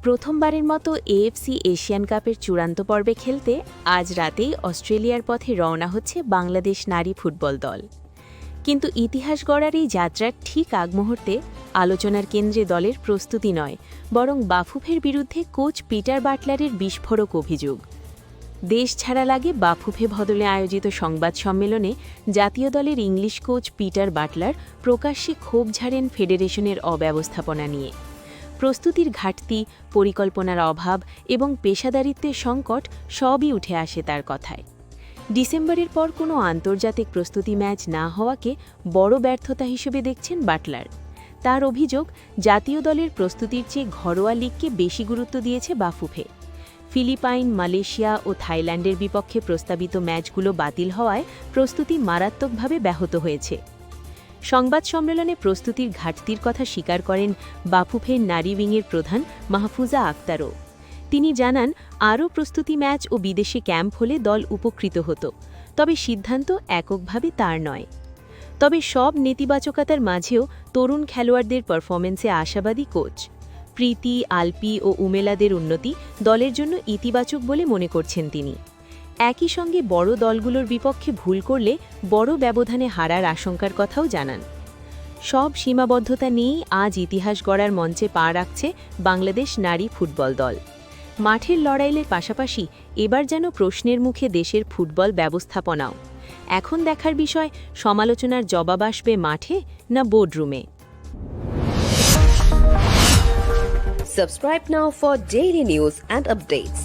প্রথমবারের মতো AFC Asian কাপের চূড়ান্ত পর্বে খেলতে আজ রাতেই অস্ট্রেলিয়ার পথে রওনা হচ্ছে বাংলাদেশ নারী ফুটবল দল। কিন্তু ইতিহাস গড়ার এই যাত্রার ঠিক আগ মুহূর্তে আলোচনার কেন্দ্রে দলের প্রস্তুতি নয়, বরং বাফুফের বিরুদ্ধে কোচ পিটার বাটলারের বিস্ফোরক অভিযোগ। দেশ ছাড়া লাগে বাফুফে বদলে আয়োজিত সংবাদ সম্মেলনে জাতীয় দলের ইংলিশ কোচ পিটার বাটলার প্রকাশ্যে ক্ষোভ ঝাড়েন ফেডারেশনের অব্যবস্থাপনা নিয়ে। প্রস্তুতির ঘাটতি, পরিকল্পনার অভাব এবং পেশাদারিত্বের সংকট সবই উঠে আসে তার কথায়। ডিসেম্বরের পর কোনো আন্তর্জাতিক প্রস্তুতি ম্যাচ না হওয়াকে বড় ব্যর্থতা হিসেবে দেখছেন বাটলার। তার অভিযোগ, জাতীয় দলের প্রস্তুতির চেয়ে ঘরোয়া লিগকে বেশি গুরুত্ব দিয়েছে বাফুফে। ফিলিপাইন, মালয়েশিয়া ও থাইল্যান্ডের বিপক্ষে প্রস্তাবিত ম্যাচগুলো বাতিল হওয়ায় প্রস্তুতি মারাত্মকভাবে ব্যাহত হয়েছে। সংবাদ সম্মেলনে প্রস্তুতির ঘাটতির কথা স্বীকার করেন বাফুফের নারী উইংয়ের প্রধান মাহফুজা আক্তারও। তিনি জানান, আরও প্রস্তুতি ম্যাচ ও বিদেশে ক্যাম্প হলে দল উপকৃত হতো, তবে সিদ্ধান্ত এককভাবে তার নয়। তবে সব নেতিবাচকতার মাঝেও তরুণ খেলোয়াড়দের পারফরমেন্সে আশাবাদী কোচ। প্রীতি, আলপি ও উমেলাদের উন্নতি দলের জন্য ইতিবাচক বলে মনে করছেন তিনি। একই সঙ্গে বড় দলগুলোর বিপক্ষে ভুল করলে বড় ব্যবধানে হারার আশঙ্কার কথাও জানান। সব সীমাবদ্ধতা নিয়েই আজ ইতিহাস গড়ার মঞ্চে পা রাখছে বাংলাদেশ নারী ফুটবল দল। মাঠের লড়াইয়ের পাশাপাশি এবার যেন প্রশ্নের মুখে দেশের ফুটবল ব্যবস্থাপনাও। এখন দেখার বিষয়, সমালোচনার জবাব আসবে মাঠে না বোর্ডরুমে। Subscribe now for daily news and updates.